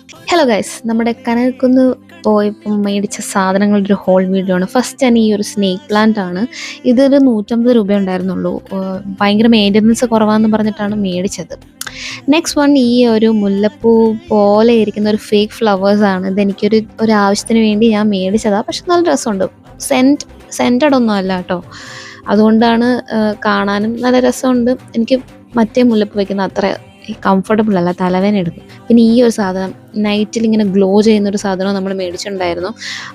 Hello guys, നമ്മുടെ കനകക്കുന്ന് പോയപ്പോൾ മേടിച്ച സാധനങ്ങളുടെ ഒരു ഹോൾ വീഡിയോ ആണ്. ഫസ്റ്റ് ഞാൻ ഈ ഒരു സ്നേക്ക് പ്ലാന്റ് ആണ്. ഇതൊരു 150 രൂപ ഉണ്ടായിരുന്നുള്ളൂ. ഭയങ്കര മെയിൻ്റനൻസ് കുറവാന്ന് പറഞ്ഞിട്ടാണ് മേടിച്ചത്. നെക്സ്റ്റ് വൺ ഈ ഒരു മുല്ലപ്പൂ പോലെ ഇരിക്കുന്ന ഒരു ഫേക്ക് ഫ്ലവേഴ്സ് ആണ്. ഇതെനിക്കൊരു ആവശ്യത്തിന് വേണ്ടി ഞാൻ മേടിച്ചതാണ്. പക്ഷെ നല്ല രസമുണ്ട്. സെൻറ്റഡ് ഒന്നും അല്ല കേട്ടോ. അതുകൊണ്ടാണ് കാണാനും നല്ല രസമുണ്ട്. എനിക്ക് മറ്റേ മുല്ലപ്പൂ വയ്ക്കുന്ന അത്ര കംഫർട്ടബിൾ അല്ല, തലവേദന എടുക്കും. പിന്നെ ഈ ഒരു സാധനം നൈറ്റിൽ ഇങ്ങനെ ഗ്ലോ ചെയ്യുന്നൊരു സാധനം നമ്മൾ മേടിച്ചിട്ടുണ്ടായിരുന്നു.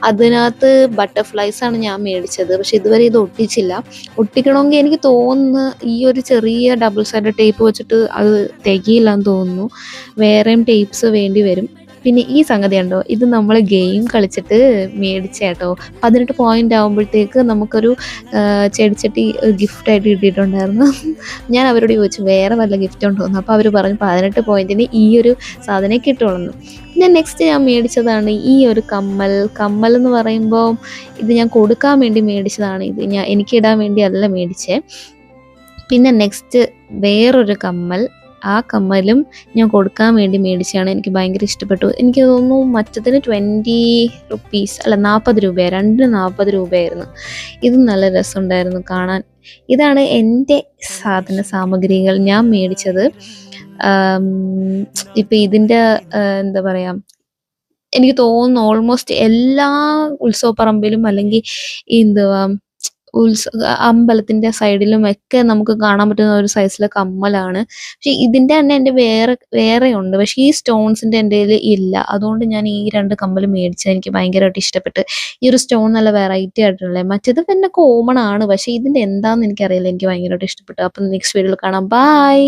അതിനകത്ത് ബട്ടർഫ്ലൈസ് ആണ് ഞാൻ മേടിച്ചത്. പക്ഷെ ഇതുവരെ ഇത് ഒട്ടിച്ചില്ല. ഒട്ടിക്കണമെങ്കിൽ എനിക്ക് തോന്നുന്നു ഈ ഒരു ചെറിയ ഡബിൾ സൈഡ് ടേപ്പ് വെച്ചിട്ട് അത് തികയില്ലെന്ന് തോന്നുന്നു. വേറെയും ടേപ്സ് വേണ്ടി വരും. പിന്നെ ഈ സംഗതി ഉണ്ടോ, ഇത് നമ്മൾ ഗെയിം കളിച്ചിട്ട് മേടിച്ച കേട്ടോ. 18 പോയിന്റ് ആകുമ്പോഴത്തേക്ക് നമുക്കൊരു ചെടിച്ചട്ടി ഗിഫ്റ്റായിട്ട് കിട്ടിയിട്ടുണ്ടായിരുന്നു. ഞാൻ അവരോട് ചോദിച്ചു വേറെ വല്ല ഗിഫ്റ്റ് ഉണ്ടോയെന്ന്. അപ്പോൾ അവർ പറഞ്ഞു 18 പോയിന്റിന് ഈ ഒരു സാധനം കിട്ടുള്ളൂ. പിന്നെ നെക്സ്റ്റ് ഞാൻ മേടിച്ചതാണ് ഈ ഒരു കമ്മൽ എന്ന് പറയുമ്പോൾ ഇത് ഞാൻ കൊടുക്കാൻ വേണ്ടി മേടിച്ചതാണ്. ഇത് എനിക്കിടാൻ വേണ്ടി അല്ല മേടിച്ചേ. പിന്നെ നെക്സ്റ്റ് വേറൊരു കമ്മൽ, ആ കമ്മലും ഞാൻ കൊടുക്കാൻ വേണ്ടി മേടിച്ചതാണ്. എനിക്ക് ഭയങ്കര ഇഷ്ടപ്പെട്ടു. എനിക്ക് തോന്നുന്നു മറ്റത്തിന് 20 റുപ്പീസ് അല്ല 40 രൂപയാണ്, രണ്ടിന് 40 രൂപയായിരുന്നു. ഇതും നല്ല രസമുണ്ടായിരുന്നു കാണാൻ. ഇതാണ് എൻ്റെ സാധന സാമഗ്രികൾ ഞാൻ മേടിച്ചത്. ഇപ്പം ഇതിൻ്റെ എന്താ പറയുക, എനിക്ക് തോന്നുന്നു ഓൾമോസ്റ്റ് എല്ലാ ഉത്സവപ്പറമ്പിലും അല്ലെങ്കിൽ എന്തുവാ അമ്പലത്തിൻ്റെ സൈഡിലും ഒക്കെ നമുക്ക് കാണാൻ പറ്റുന്ന ഒരു സൈസിലെ കമ്മലാണ്. പക്ഷെ ഇതിൻ്റെ തന്നെ എൻ്റെ വേറെ ഉണ്ട്. പക്ഷെ ഈ സ്റ്റോൺസിൻ്റെ എൻ്റെ കയ്യിൽ ഇല്ല. അതുകൊണ്ട് ഞാൻ ഈ 2 കമ്മൽ മേടിച്ചത്. എനിക്ക് ഭയങ്കരമായിട്ട് ഇഷ്ടപ്പെട്ട്. ഈ ഒരു സ്റ്റോൺ നല്ല വെറൈറ്റി ആയിട്ടുള്ളത്. മറ്റേത് പിന്നെ കോമൺ ആണ്, പക്ഷെ ഇതിൻ്റെ എന്താണെന്ന് എനിക്കറിയില്ല. എനിക്ക് ഭയങ്കരമായിട്ട് ഇഷ്ടപ്പെട്ടു. അപ്പം നെക്സ്റ്റ് വീഡിയോയിൽ കാണാം. ബൈ.